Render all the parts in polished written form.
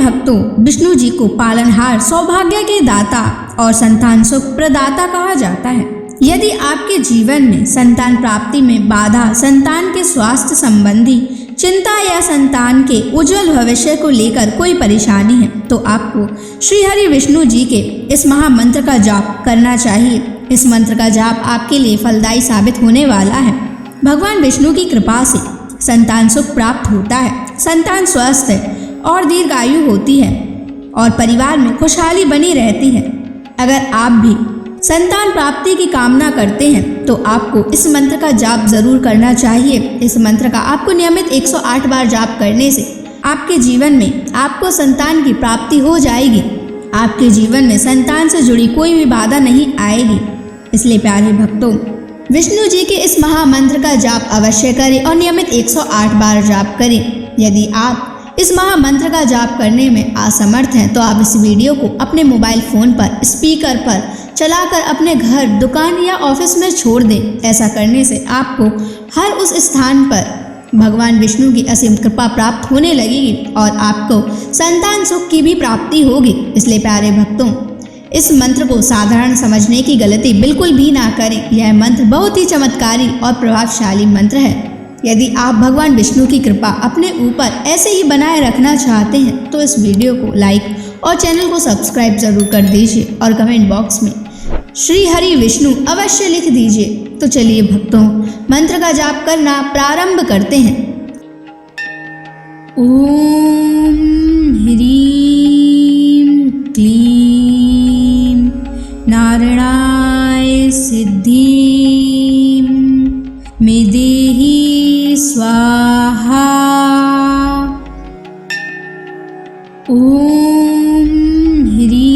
भक्तों, विष्णु जी को पालनहार, सौभाग्य के दाता और संतान सुख प्रदाता कहा जाता है। यदि आपके जीवन में संतान प्राप्ति में बाधा, संतान के स्वास्थ्य संबंधी चिंता या संतान के उज्जवल भविष्य को लेकर कोई परेशानी है, तो आपको श्री हरि विष्णु जी के इस महामंत्र का जाप करना चाहिए। इस मंत्र का जाप आपके लिए फलदायी साबित होने वाला है। भगवान विष्णु की कृपा से संतान सुख प्राप्त होता है, संतान स्वस्थ है और दीर्घायु होती है और परिवार में खुशहाली बनी रहती है। अगर आप भी संतान प्राप्ति की कामना करते हैं तो आपको इस मंत्र का जाप जरूर करना चाहिए। इस मंत्र का आपको नियमित 108 बार जाप करने से आपके जीवन में आपको संतान की प्राप्ति हो जाएगी। आपके जीवन में संतान से जुड़ी कोई भी बाधा नहीं आएगी। इसलिए प्यारे भक्तों, विष्णु जी के इस महामंत्र का जाप अवश्य करें और नियमित 108 बार जाप करें। यदि आप इस महामंत्र का जाप करने में असमर्थ हैं तो आप इस वीडियो को अपने मोबाइल फोन पर स्पीकर पर चलाकर अपने घर, दुकान या ऑफिस में छोड़ दें। ऐसा करने से आपको हर उस स्थान पर भगवान विष्णु की असीम कृपा प्राप्त होने लगेगी और आपको संतान सुख की भी प्राप्ति होगी। इसलिए प्यारे भक्तों, इस मंत्र को साधारण समझने की गलती बिल्कुल भी ना करें। यह मंत्र बहुत ही चमत्कारी और प्रभावशाली मंत्र है। यदि आप भगवान विष्णु की कृपा अपने ऊपर ऐसे ही बनाए रखना चाहते हैं तो इस वीडियो को लाइक और चैनल को सब्सक्राइब जरूर कर दीजिए और कमेंट बॉक्स में श्री हरि विष्णु अवश्य लिख दीजिए। तो चलिए भक्तों, मंत्र का जाप करना प्रारंभ करते हैं। ओम ह्रीं क्लीं नारायणाय सिद्धिं मे देहि स्वाहा। ओम ह्रीं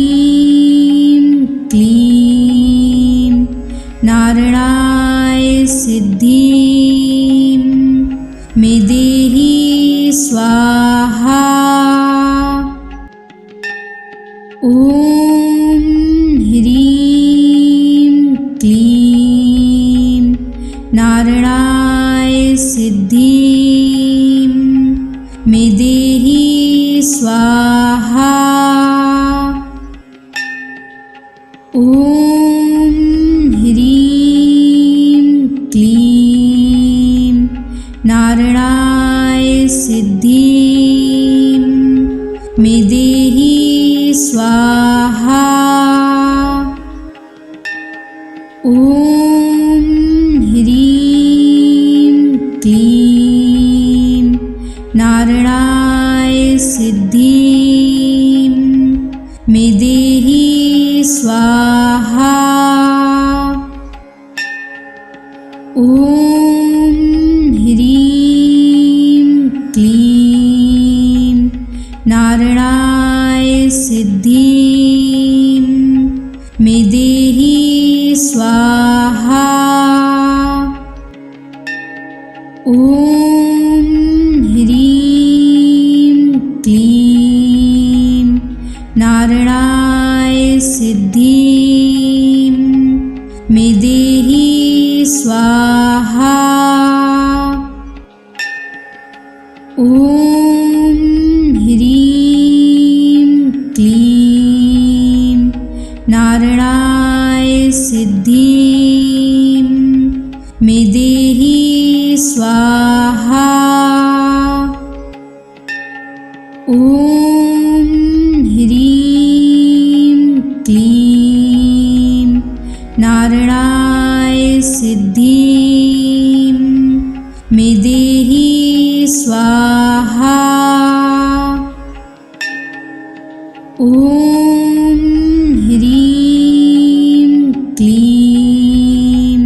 क्लीं नारायणाय सिद्धिं मे देहि स्वाहा। ओम ह्रीं क्लीं नारायणाय सिद्धिं मे देहि स्वाहा। ओम ह्रीं क्लीं नारायणाय सिद्धिं मे देहि स्वाहा। ओम ह्रीं क्लीं नारायणाय सिद्धिं मे देहि स्वाहा। ओम ह्रीं क्लीं नारायणाय सिद्धिं मे देहि स्वाहा। ओम ह्रीं क्लीं नारायणाय सिद्धिं मे देहि स्वाहा। ओम ह्रीं क्लीं नारायणाय सिद्धिं मे देहि स्वाहा। ओम ह्रीं क्लीं नारायणाय सिद्धिं मे देहि स्वाहा। ओम ह्रीं क्लीं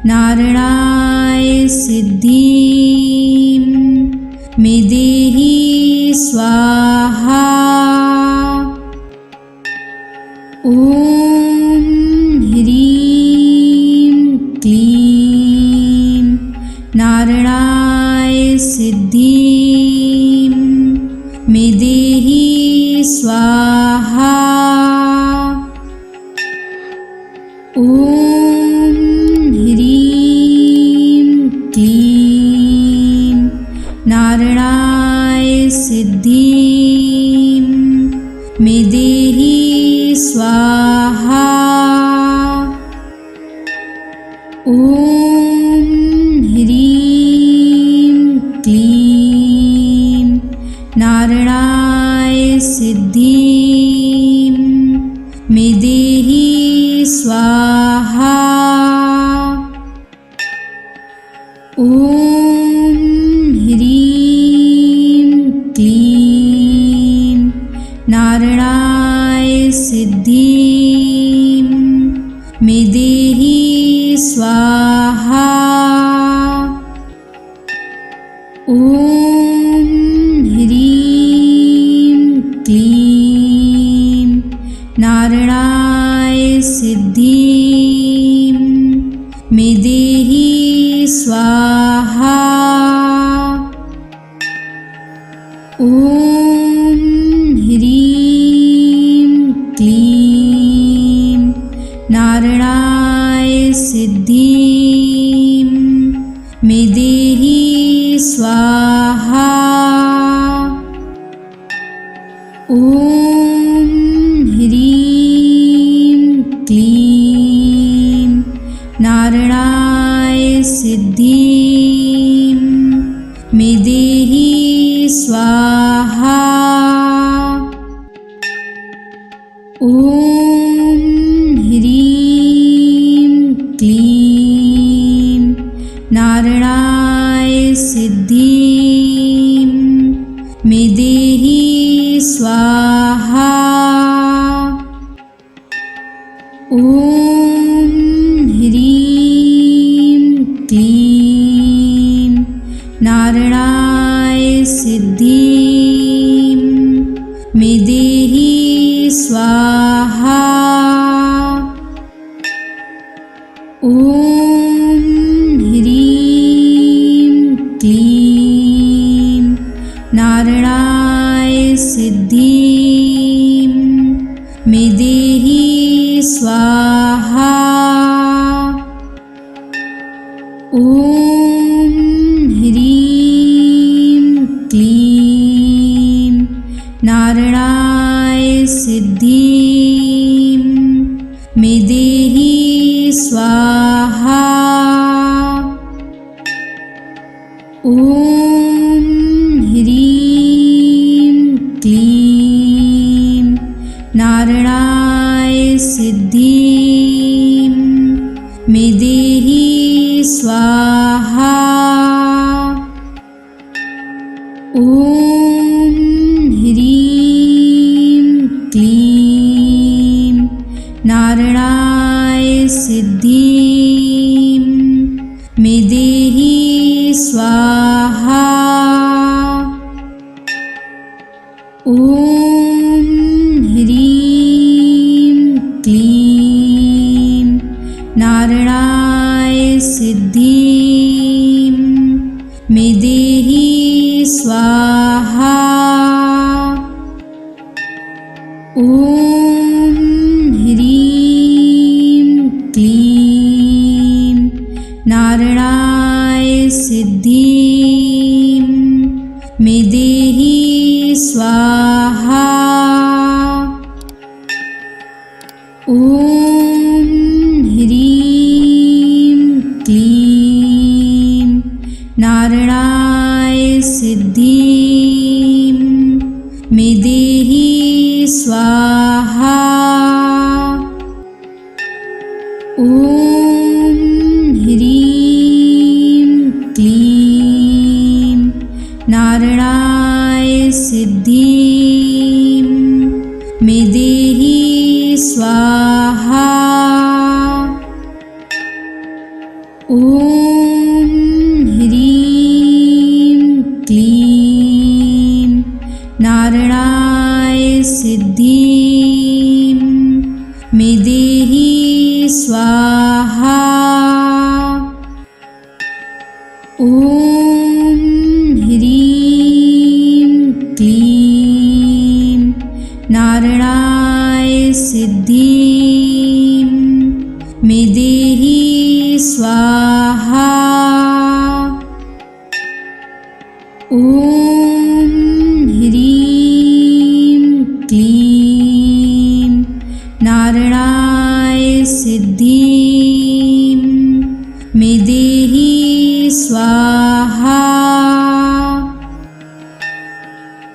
नारायणाय सिद्धिं मे देहि स्वाहा। ओम ह्रीं क्लीं नारायणाय सिद्धिं मे देहि स्वाहा। ओम ह्रीं क्लीं नारायणाय सिद्धिं स्वाहा। ॐ ह्रीं क्लीं नारायणाय सिद्धिं मे देहि स्वाहा। ॐ ह्रीं क्लीं नारायणाय सिद्धिं मे देहि स्वाहा। ॐ ह्रीं क्लीं नारायणाय सिद्धिं मे देहि स्वाहा। ॐ ह्रीं क्लीं नारायणाय सिद्धिं मे देहि स्वाहा। ॐ ह्रीं क्लीं नारायणाय सिद्धिं मे देहि स्वाहा। ॐ ह्रीं क्लीं नारायणाय सिद्धिं मे देहि स्वाहा। ॐ ह्रीं क्लीं नारायणाय सिद्धिं मे देहि स्वाहा। ॐ ह्रीं क्लीं नारायणाय सिद्धिं मे देहि स्वाहा। ॐ ह्रीं क्लीं नारायणाय सिद्धिं मे देहि स्वाहा। ॐ ह्रीं क्लीं नारायणाय सिद्धिं मे देहि स्वाहा। ॐ ह्रीं क्लीं नारायणाय सिद्धिं मे देहि स्वाहा। ॐ ह्रीं क्लीं नारायणाय सिद्धिं मे देहि स्वाहा। ॐ ह्रीं क्लीं नारायणाय सिद्धिं मे देहि स्वाहा। ॐ ह्रीं क्लीं नारायणाय सिद्धिं मे देहि स्वाहा। ॐ ह्रीं क्लीं नारायणाय सिद्धिं मे देहि स्वाहा। ॐ ह्रीं क्लीं नारायणाय सिद्धिं मे देहि स्वाहा। ॐ ह्रीं क्लीं नारायणाय सिद्धिं मे देहि स्वाहा। ॐ ह्रीं क्लीं स्वाहा।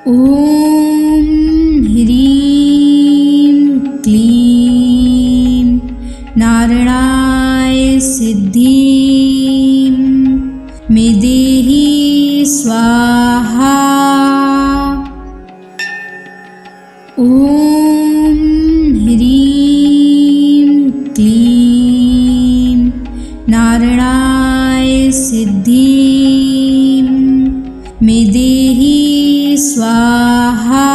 ॐ ह्रीं क्लीं नारायणाय सिद्धिं मे देहि स्वाहा। ॐ ह्रीं क्लीं नारायणाय सिद्धिं मे देहि स्वाहा।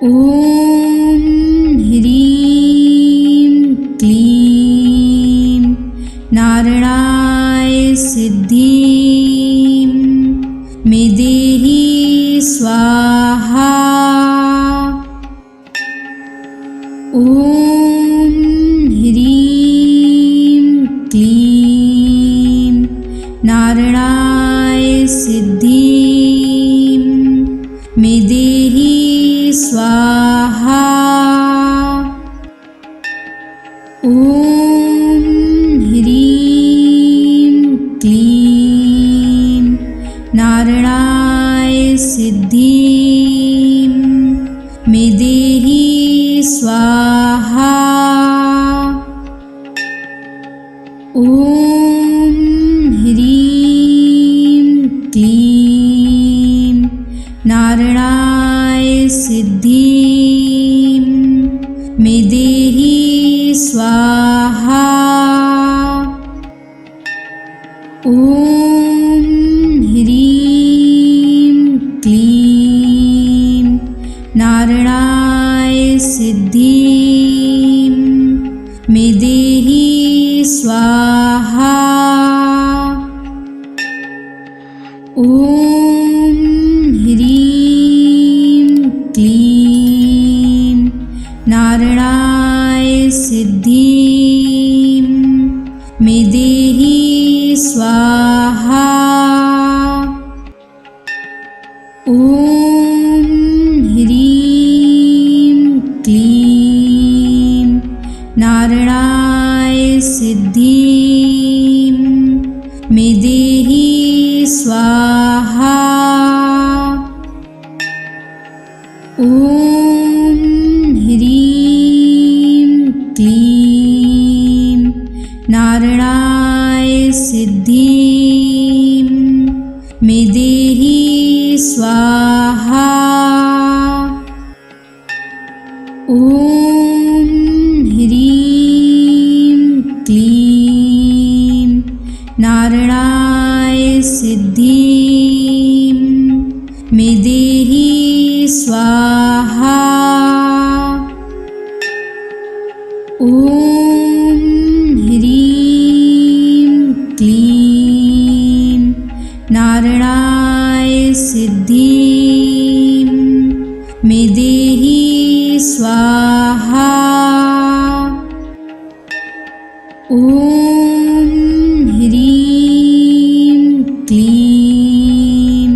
ॐ ह्रीं क्लीं नारायणाय सिद्धिं मे देहि स्वाहा। ॐ ह्रीं क्लीं नारायणाय सिद्धिं मे देहि स्वाहा। ॐ ह्रीं क्लीं नारायणाय सिद्धिं मे देहि स्वाहा। ॐ ह्रीं क्लीं नारायणाय सिद्धिं मे देहि स्वाहा। ॐ ह्रीं क्लीं नारायणाय सिद्धिं मे देहि स्वाहा। ॐ ह्रीं क्लीं नारायणाय सिद्धिं मे देहि स्वाहा। ॐ ह्रीं क्लीं नारायणाय सिद्धिं मे देहि स्वाहा। ॐ ह्रीं क्लीं नारायणाय सिद्धिं मे देहि स्वाहा। ॐ ह्रीं क्लीं नारायणाय सिद्धिं मे देहि स्वाहा। ॐ ह्रीं क्लीं नारायणाय सिद्धिं मे देहि स्वाहा। ॐ ह्रीं क्लीं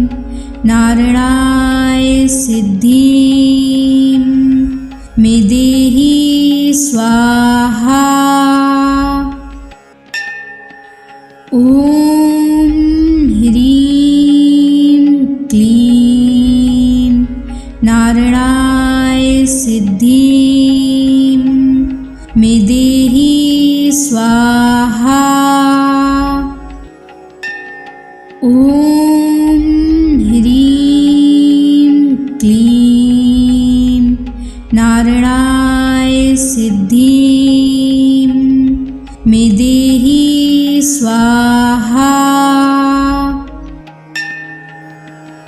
नारायणाय सिद्धिं मे देहि स्वाहा। ॐ ह्रीं क्लीं नारायणाय सिद्धिं मे देहि स्वाहा। ॐ ह्रीं क्लीं नारायणाय सिद्धिं मे देहि स्वाहा।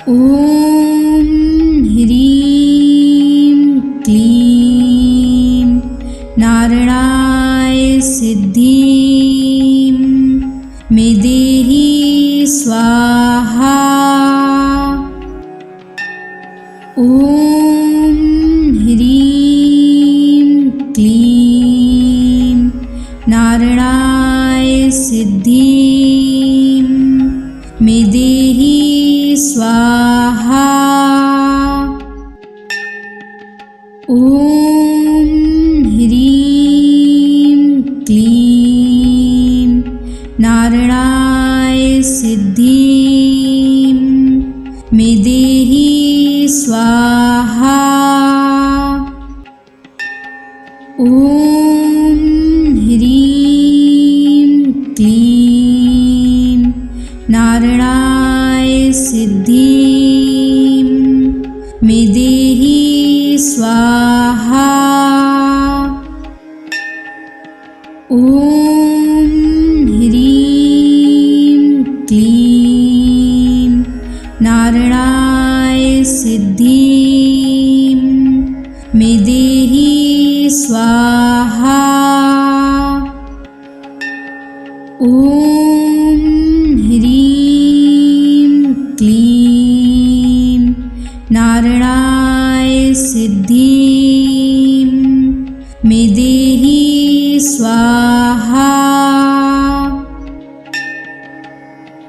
ॐ ह्रीं क्लीं नारायणाय सिद्धिं मे देहि स्वाहा। ॐ ह्रीं क्लीं नारायणाय सिद्धिं मे देहि स्वाहा। ॐ ह्रीं क्लीं ॐ ह्रीं क्लीं नारायणाय सिद्धिं मे देहि स्वाहा। ॐ ह्रीं क्लीं नारायणाय सिद्धिं मे देहि स्वाहा।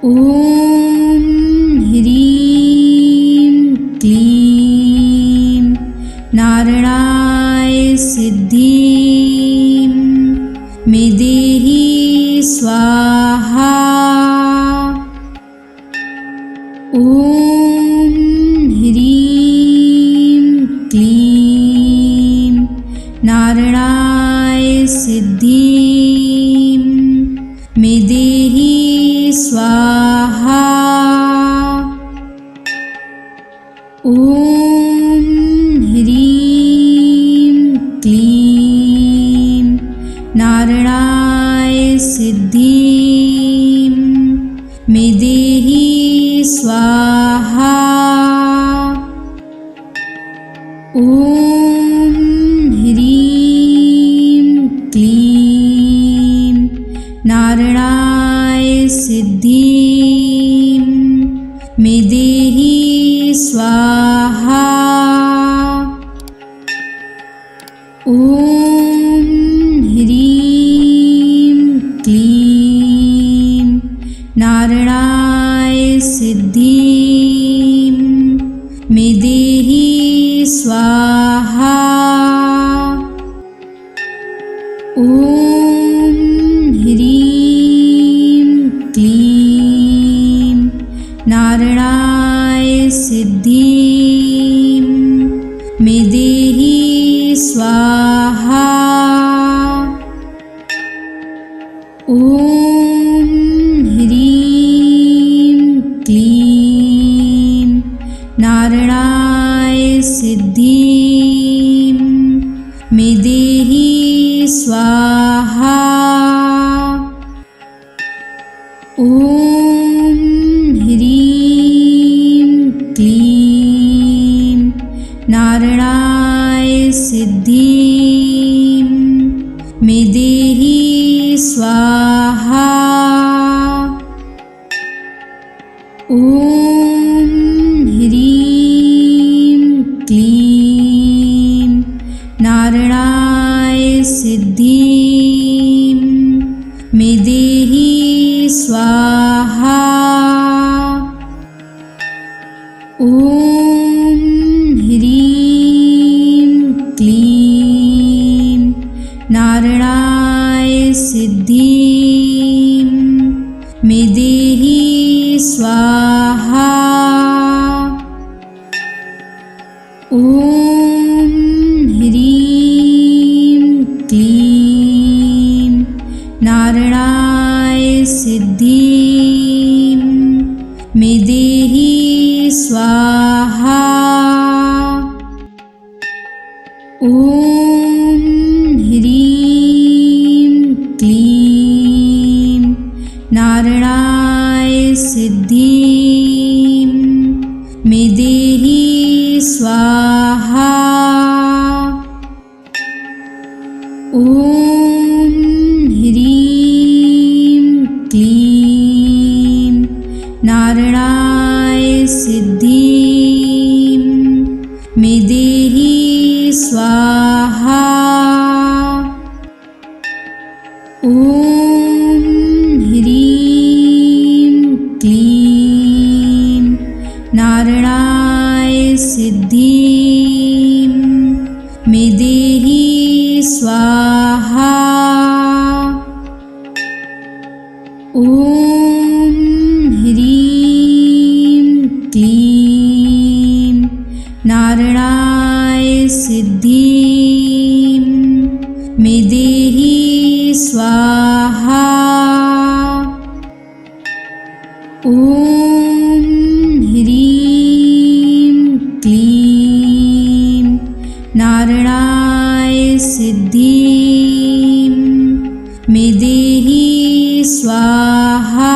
ॐ ह्रीं क्लीं नारायणाय सिद्धिं मे देहि स्वाहा। ॐ ह्रीं क्लीं नारायणाय सिद्धिं मे देहि स्वाहा। ॐ ह्रीं क्लीं नारायणाय सिद्धिं मे देहि स्वाहा। ॐ ह्रीं क्लीं नारायणाय सिद्धिं मे देहि स्वाहा। ॐ ह्रीं क्लीं नारायणाय सिद्धिं मे देहि स्वाहा। ॐ ह्रीं क्लीं नारायणाय सिद्धिं मे देहि स्वाहा। ॐ ह्रीं क्लीं नारायणाय सिद्धिं मे देहि स्वाहा। ॐ ह्रीं क्लीं नारायणाय सिद्धिं मे देहि स्वाहा। ॐ ह्रीं क्लीं नारायणाय सिद्धिं मे देहि स्वाहा। ॐ ह्रीं क्लीं नारायणाय सिद्धिं मे देहि स्वाहा। ॐ ह्रीं क्लीं नारायणाय सिद्धिं मे देहि स्वाहा। ॐ ह्रीं क्लीं नारायणाय सिद्धिं मे देहि स्वाहा। ॐ ह्रीं क्लीं नारायणाय सिद्धिं मे देहि स्वाहा। ॐ ह्रीं क्लीं नारायणाय सिद्धिं मे देहि स्वाहा। ॐ ह्रीं क्लीं नारायणाय सिद्धिं मे देहि स्वाहा। ॐ ह्रीं क्लीं नारायणाय सिद्धिं मे देहि स्वाहा।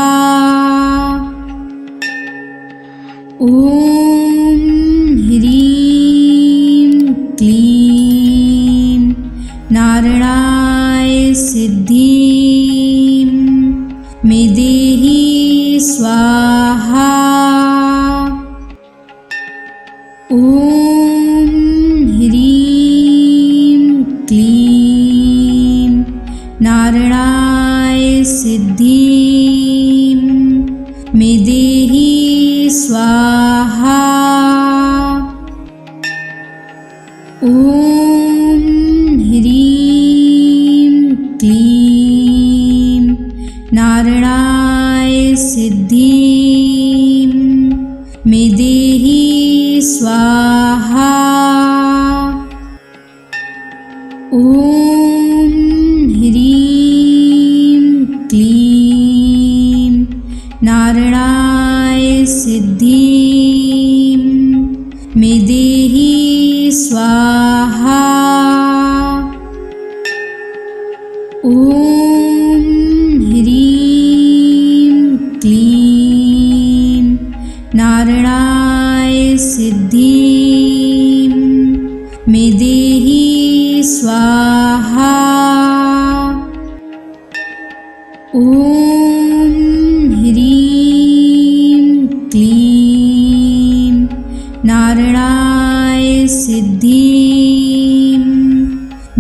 ॐ ह्रीं क्लीं नारायणाय सिद्धिं मे देहि स्वाहा। ॐ ह्रीं क्लीं नारायणाय सिद्धिं मे देहि स्वाहा। ॐ ह्रीं क्लीं नारायणाय सिद्धिं मे देहि स्वाहा। ॐ ह्रीं क्लीं नारायणाय सिद्धिं मे देहि स्वाहा। ॐ ह्रीं क्लीं नारायणाय सिद्धिं मे देहि स्वाहा। ॐ ह्रीं क्लीं नारायणाय सिद्धिं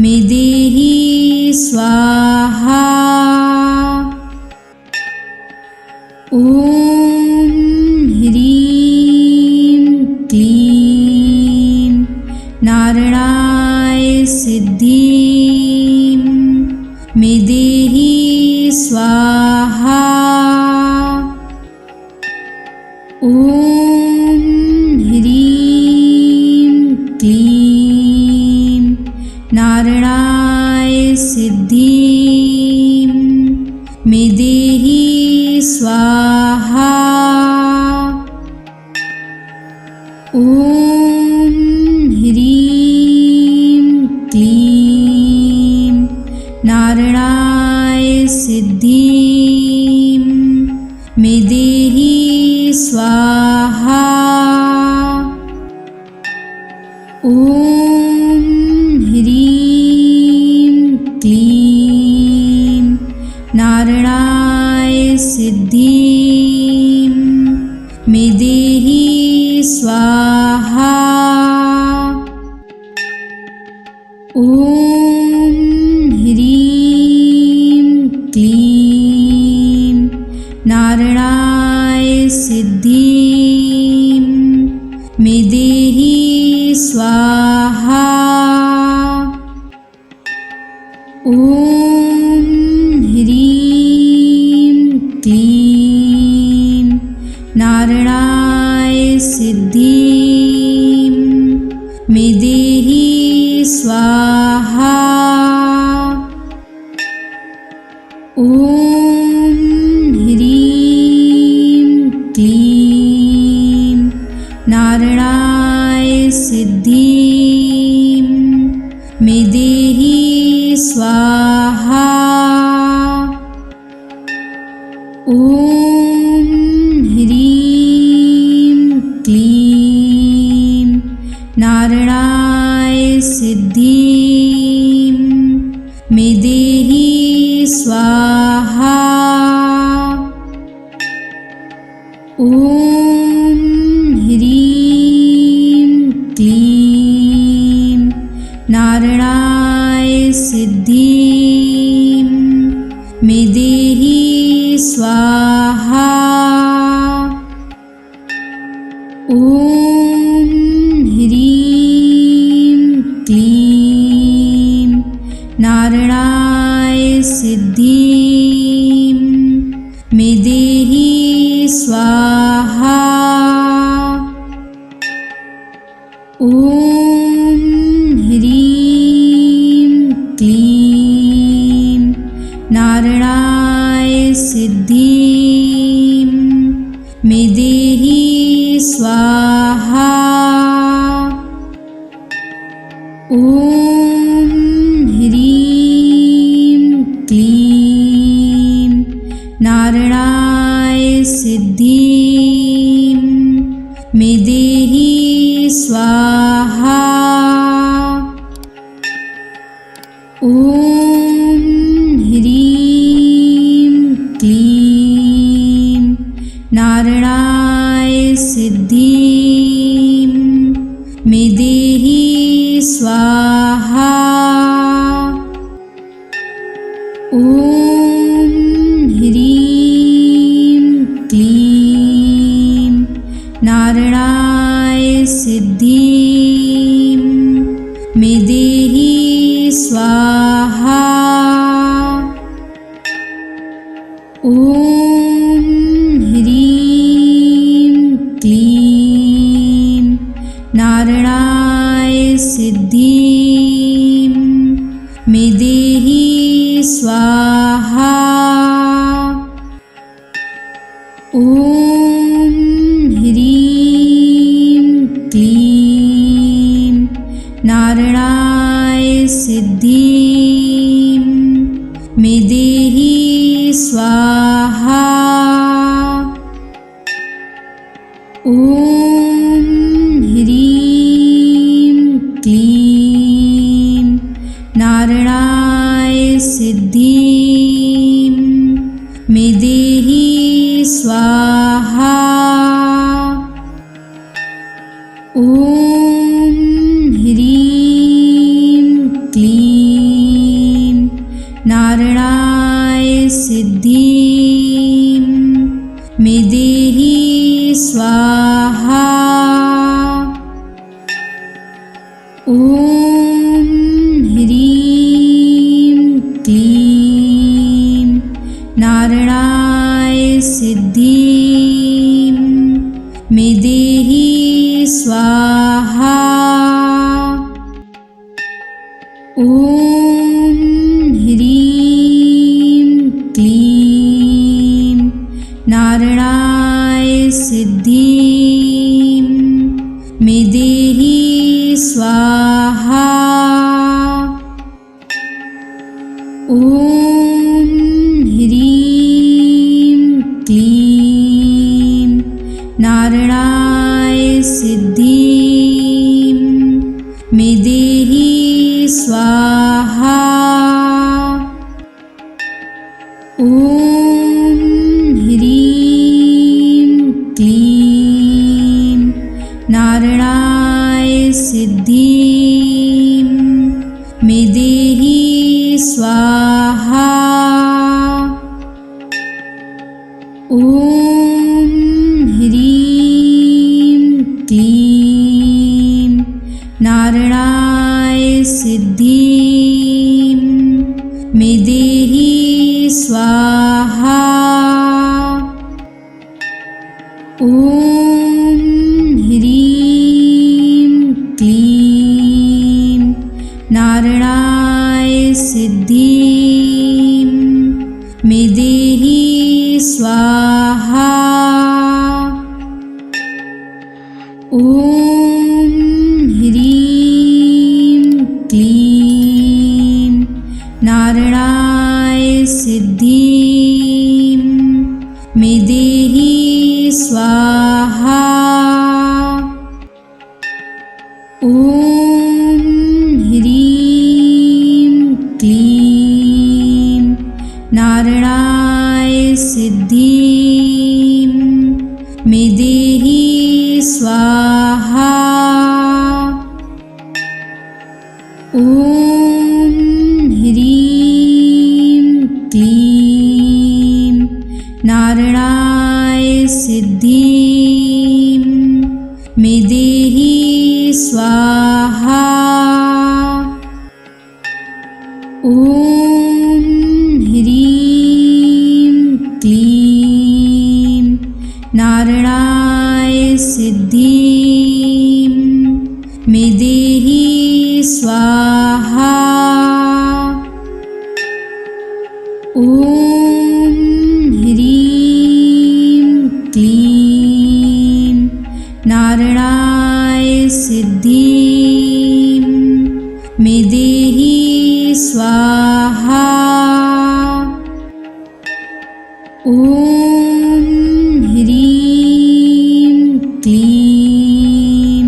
मे देहि स्वाहा। ॐ ह्रीं क्लीं नारायणाय सिद्धिं मे देहि स्वाहा। ॐ ह्रीं क्लीं नारायणाय सिद्धिं मे देहि स्वाहा। ॐ ह्रीं क्लीं नारायणाय सिद्धिं मे देहि स्वाहा। ॐ ह्रीं क्लीं नारायणाय सिद्धिं मे देहि स्वाहा। ॐ ह्रीं क्लीं नारायणाय सिद्धिं मे देहि स्वाहा। ॐ ह्रीं क्लीं नारायणाय सिद्धिं मे देहि स्वाहा। ॐ ह्रीं क्लीं नारायणाय सिद्धिं मे देहि स्वाहा। ॐ ह्रीं क्लीं नारायणाय सिद्धिं मे देहि स्वाहा। ॐ ह्रीं क्लीं नारायणाय सिद्धिं मे देहि स्वाहा। ॐ ह्रीं क्लीं नारायणाय सिद्धिं मे देहि स्वाहा। ॐ ह्रीं क्लीं नारायणाय सिद्धिं मे देहि स्वाहा। ॐ ह्रीं क्लीं नारायणाय सिद्धिं मे देहि स्वाहा। ॐ ह्रीं क्लीं नारायणाय सिद्धिं मे देहि स्वाहा। ॐ ह्रीं क्लीं नारायणाय सिद्धिं मे देहि स्वाहा। ॐ ह्रीं क्लीं नारायणाय सिद्धिं मे देहि स्वाहा। ॐ ह्रीं क्लीं नारायणाय सिद्धिं मे देहि स्वाहा। ॐ ह्रीं क्लीं नारायणाय सिद्धिं मे देहि स्वाहा। ॐ ह्रीं क्लीं नारायणाय सिद्धिं मे देहि स्वाहा। ॐ ह्रीं क्लीं नारायणाय सिद्धिं मे देहि स्वाहा। ॐ ह्रीं क्लीं नारायणाय सिद्धिं मे देहि स्वाहा। ॐ ह्रीं क्लीं नारायणाय सिद्धिं मे देहि स्वाहा। ॐ ह्रीं क्लीं नारायणाय सिद्धिं मे देहि स्वाहा। ॐ ह्रीं क्लीं नारायणाय सिद्धिं मे देहि स्वाहा। ॐ ह्रीं क्लीं नारायणाय सिद्धिं मे देहि स्वाहा। ॐ ह्रीं क्लीं नारायणाय सिद्धिं मे देहि स्वाहा। ॐ ह्रीं क्लीं नारायणाय सिद्धिं मे देहि स्वाहा। ॐ ह्रीं क्लीं नारायणाय सिद्धिं मे देहि स्वाहा। ॐ ह्रीं क्लीं नारायणाय सिद्धिं मे देहि स्वाहा। ॐ ह्रीं क्लीं नारायणाय सिद्धिं मे देहि स्वाहा। ॐ ॐ ह्रीं क्लीं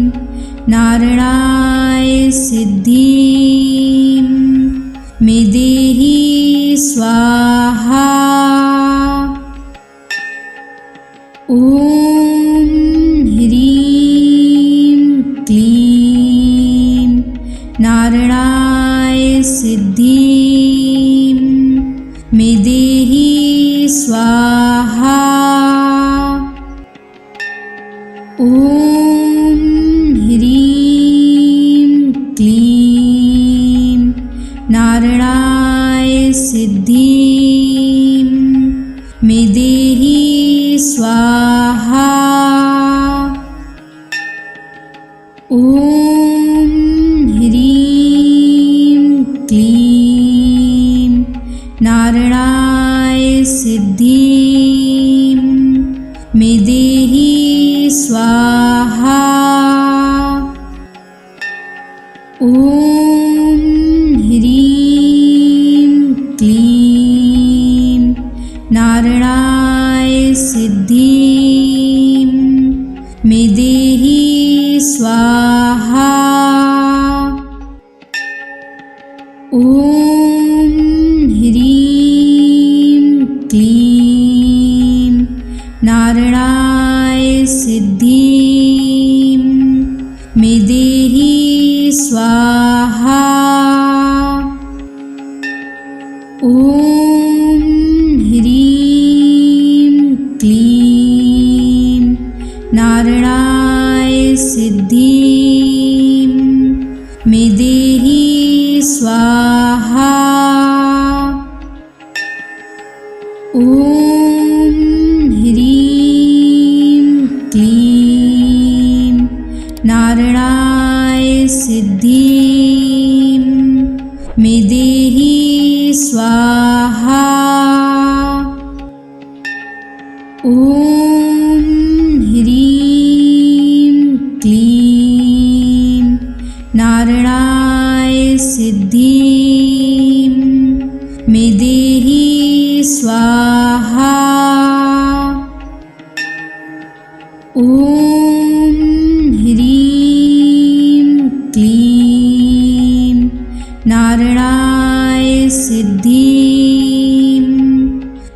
नारायणाय सिद्धिं मे देहि स्वाहा। ॐ ह्रीं क्लीं नारायणाय सिद्धिं मे देहि स्वाहा। ॐ ह्रीं क्लीं नारायणाय सिद्धिं मे देहि स्वाहा। ॐ ह्रीं क्लीं नारायणाय सिद्धिं मे देहि स्वाहा। ॐ ह्रीं क्लीं नारायणाय सिद्धिं मे देहि स्वाहा। ॐ ह्रीं क्लीं नारायणाय सिद्धिं मे देहि स्वाहा। ॐ ह्रीं क्लीं नारायणाय सिद्धिं मे देहि स्वाहा। ॐ ह्रीं क्लीं नारायणाय सिद्धिं मे देहि स्वाहा। ॐ ह्रीं क्लीं नारायणाय सिद्धिं मे देहि स्वाहा। ॐ ह्रीं क्लीं नारायणाय सिद्धिं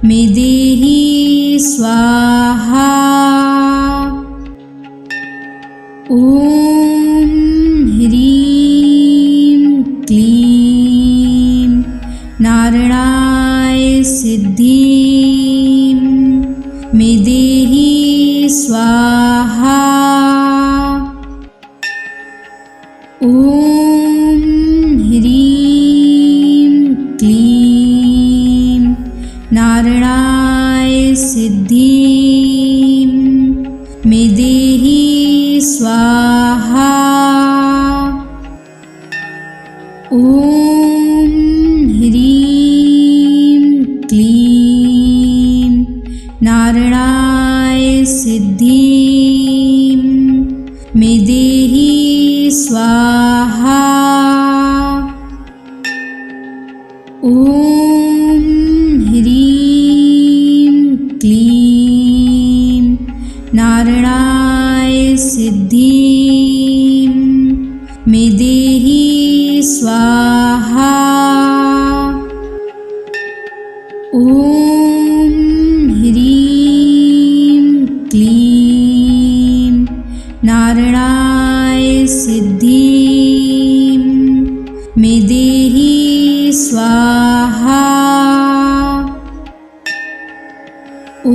मे देहि स्वाहा। ॐ ह्रीं क्लीं नारायणाय सिद्धिं मे देहि स्वाहा। ॐ ह्रीं क्लीं नारायणाय सिद्धिं मे देहि स्वाहा। ॐ ह्रीं क्लीं नारायणाय सिद्धिं मे देहि स्वाहा। ॐ ह्रीं क्लीं नारायणाय सिद्धिं मे देहि स्वाहा। ॐ ह्रीं क्लीं नारायणाय सिद्धिं मे देहि स्वाहा। ॐ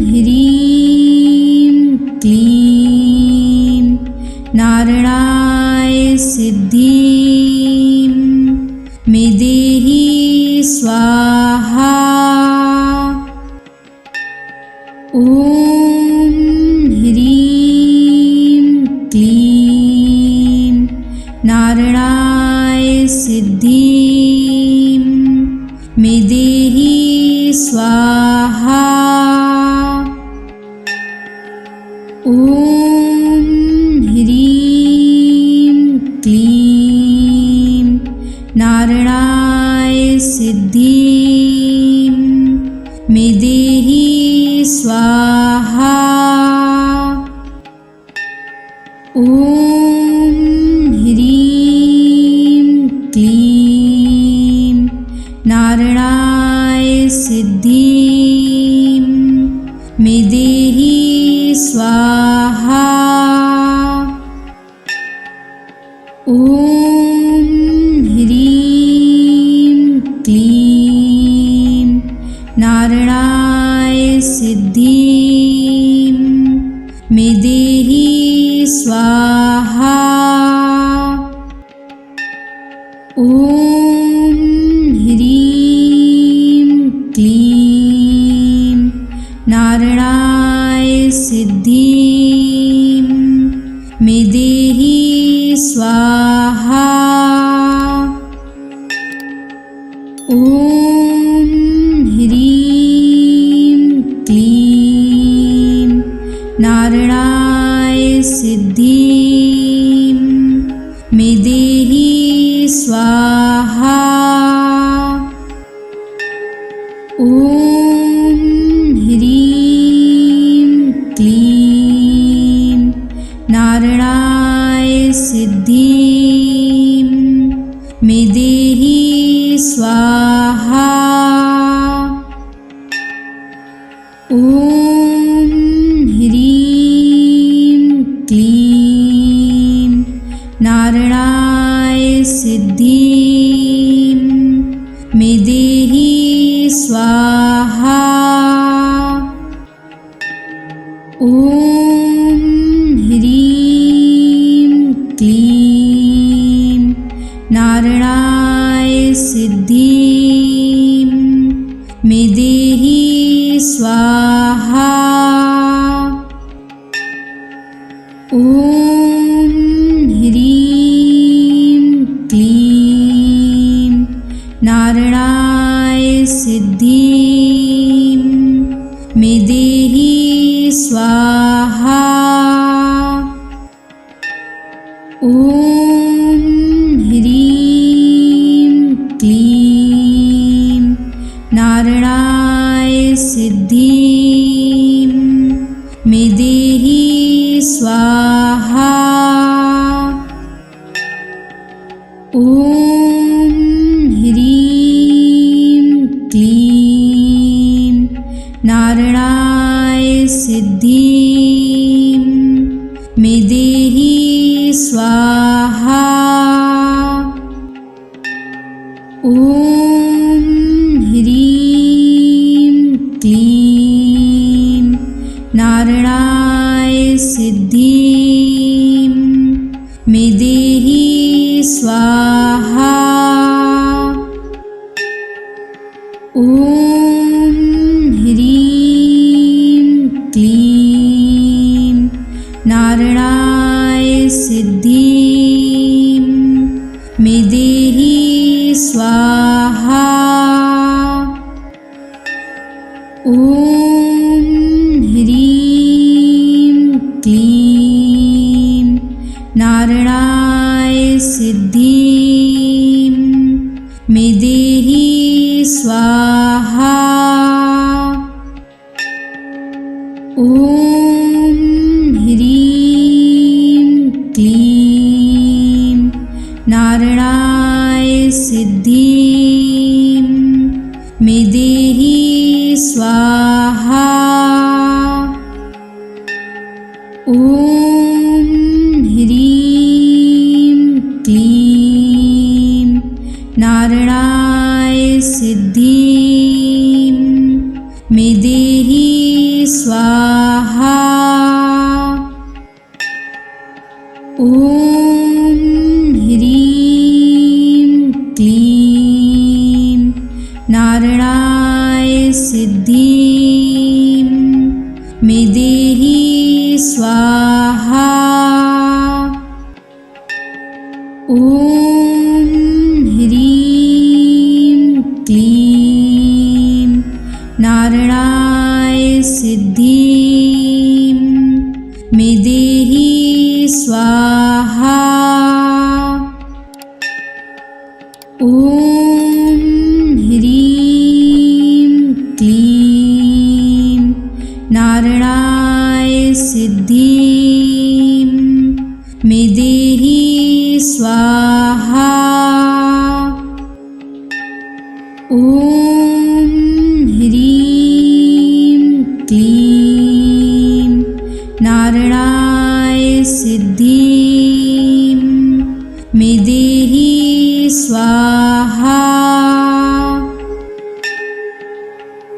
ह्रीं क्लीं नारायणाय सिद्धिं मे देहि स्वाहा। ॐ ह्रीं क्लीं नारायणाय सिद्धिं मे देहि स्वाहा। ॐ ह्रीं क्लीं नारायणाय सिद्धिं मे देहि स्वाहा। ॐ ह्रीं क्लीं नारायणाय सिद्धिं मे देहि स्वाहा। ॐ ह्रीं क्लीं नारायणाय सिद्धिं मे देहि स्वाहा। ॐ ह्रीं क्लीं नारायणाय सिद्धिं मे देहि स्वाहा। ॐ ह्रीं क्लीं नारायणाय सिद्धिं मे देहि स्वाहा। ॐ ह्रीं क्लीं नारायणाय सिद्धिं मे देहि स्वाहा। ॐ ह्रीं क्लीं नारायणाय सिद्धिं मे देहि स्वाहा। ॐ ह्रीं क्लीं नारायणाय सिद्धिं मे देहि स्वाहा। ॐ ह्रीं क्लीं नारायणाय सिद्धिं मे देहि स्वाहा। ॐ ह्रीं क्लीं नारायणाय सिद्धिं मे देहि स्वाहा। ॐ ह्रीं क्लीं नारायणाय सिद्धिं मे देहि स्वाहा। ॐ ह्रीं क्लीं नारायणाय सिद्धिं मे देहि स्वाहा। ॐ ह्रीं क्लीं नारायणाय सिद्धिं मे देहि स्वाहा। ॐ ह्रीं क्लीं नारायणाय सिद्धिं मे देहि स्वाहा। ॐ ह्रीं क्लीं नारायणाय सिद्धिं मे देहि स्वाहा। ॐ ह्रीं क्लीं नारायणाय सिद्धिं मे देहि स्वाहा। ॐ ह्रीं क्लीं नारायणाय सिद्धिं मे देहि स्वाहा। ॐ ह्रीं क्लीं नारायणाय सिद्धिं मे देहि स्वाहा। ॐ ह्रीं क्लीं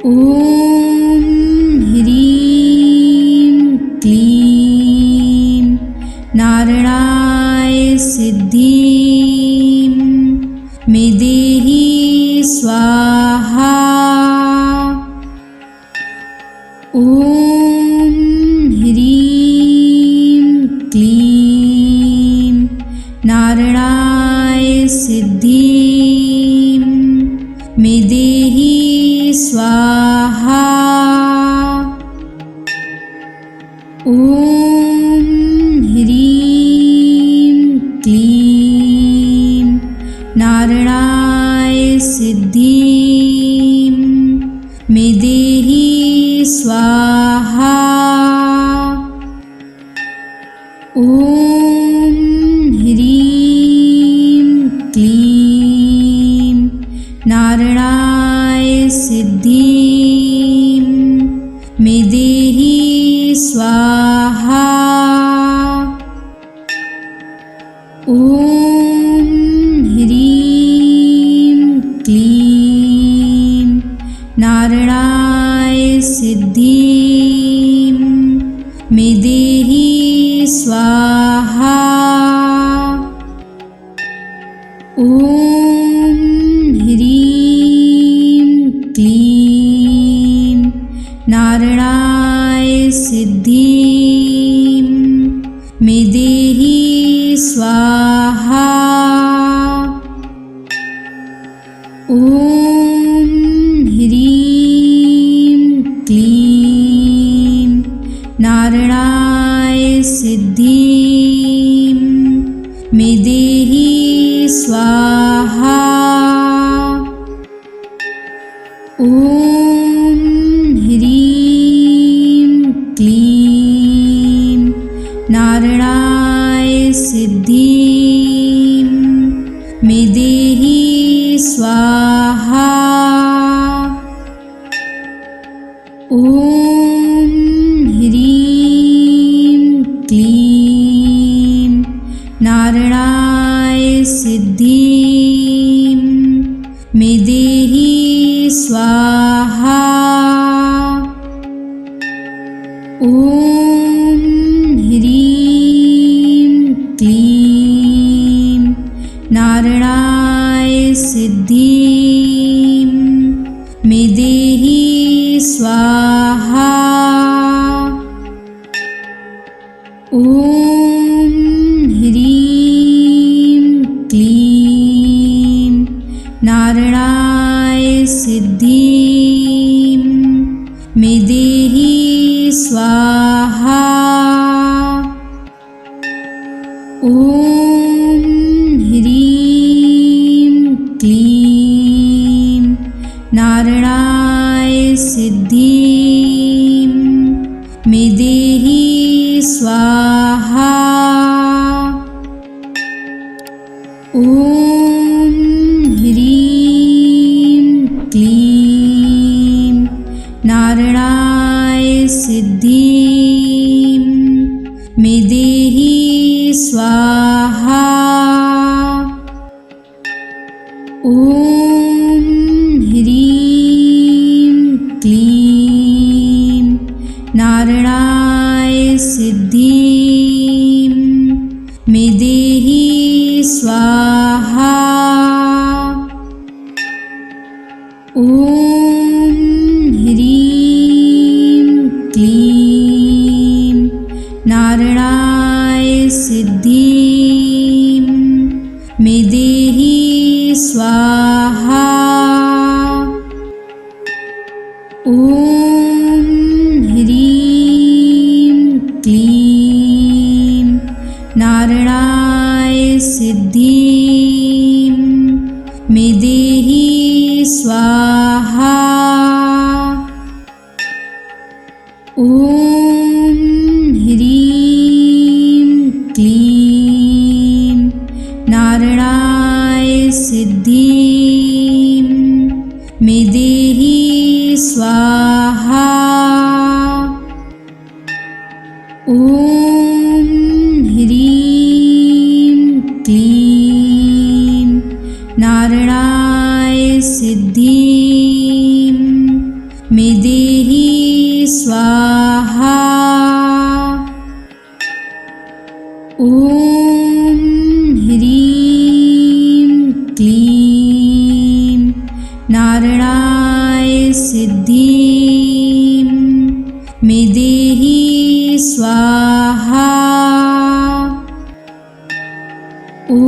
ॐ ह्रीं क्लीं नारायणाय सिद्धिं मे देहि स्वाहा। ॐ ह्रीं क्लीं नारायणाय सिद्धिं मे देहि स्वाहा। ॐ ह्रीं क्लीं नारायणाय सिद्धिं मे देहि स्वाहा। ॐ ह्रीं क्लीं नारायणाय सिद्धिं मे देहि स्वाहा। ॐ ह्रीं क्लीं नारायणाय सिद्धिं मे देहि स्वाहा। ॐ ह्रीं क्लीं नारायणाय सिद्धिं मे देहि स्वाहा। ॐ ह्रीं क्लीं नारायणाय सिद्धिं मे देहि स्वाहा। ॐ ह्रीं क्लीं नारायणाय सिद्धिं मे देहि स्वाहा। ॐ ह्रीं क्लीं नारायणाय सिद्धिं मे देहि स्वाहा। ॐ ह्रीं क्लीं नारायणाय सिद्धिं मे देहि स्वाहा। ॐ ह्रीं क्लीं नारायणाय सिद्धिं मे देहि स्वाहा। ॐ ह्रीं क्लीं नारायणाय सिद्धिं मे देहि स्वाहा। ॐ ह्रीं क्लीं नारायणाय सिद्धिं मे देहि स्वाहा। ॐ ह्रीं क्लीं नारायणाय सिद्धिं मे देहि स्वाहा। ॐ ह्रीं क्लीं नारायणाय सिद्धिं मे देहि स्वाहा। ॐ ह्रीं क्लीं नारायणाय सिद्धिं मे देहि स्वाहा। ॐ ह्रीं क्लीं नारायणाय सिद्धिं मे देहि स्वाहा। ॐ ह्रीं क्लीं नारायणाय सिद्धिं स्वाहा। ॐ ह्रीं क्लीं नारायणाय सिद्धिं मे देहि स्वाहा। ॐ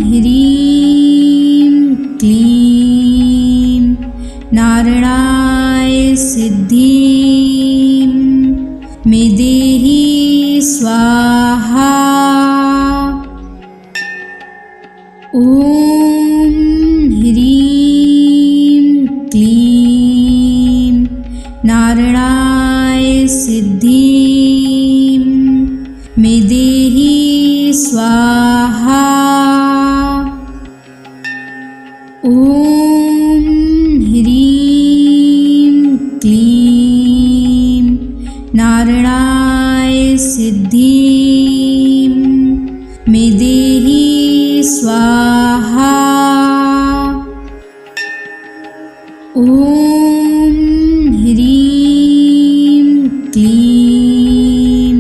ह्रीं क्लीं नारायणाय सिद्धिं मे देहि स्वाहा। ॐ ह्रीं क्लीं नारायणाय सिद्धिं मे देहि स्वाहा। ॐ ह्रीं क्लीं नारायणाय सिद्धिं मे देहि स्वाहा। ॐ ह्रीं क्लीं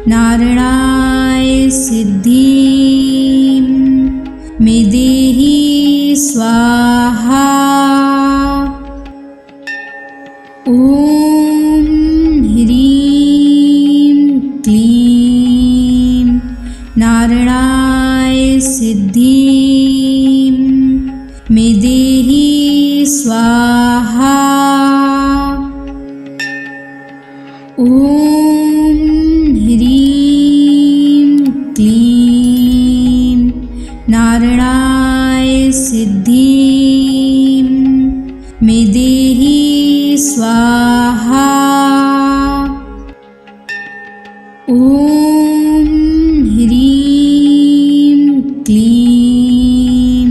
नारायणाय सिद्धिं मे देहि स्वाहा। ॐ ह्रीं क्लीं नारायणाय सिद्धिं मे देहि स्वाहा। ॐ ह्रीं क्लीं नारायणाय सिद्धिं मे देहि स्वाहा। ॐ ह्रीं क्लीं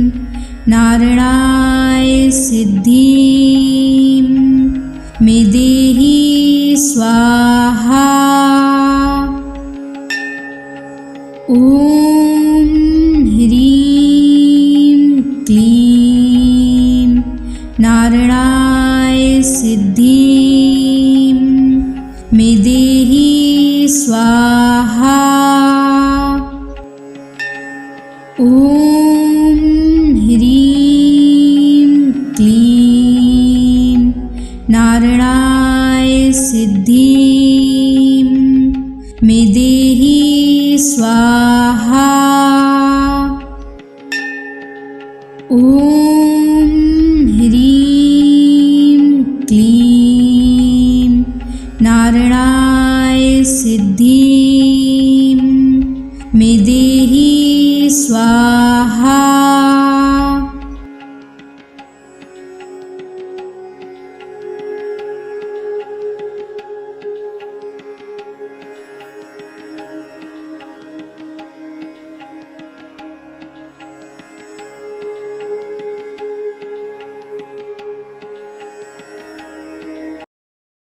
नारायणाय सिद्धिं मे देहि स्वाहा। ॐ ह्रीं क्लीं नारायणाय सिद्धिं मे देहि स्वाहा। ॐ ह्रीं क्लीं नारायणाय सिद्धिं मे देहि स्वाहा। ॐ ह्रीं क्लीं नारायणाय सिद्धिं मे देहि स्वाहा।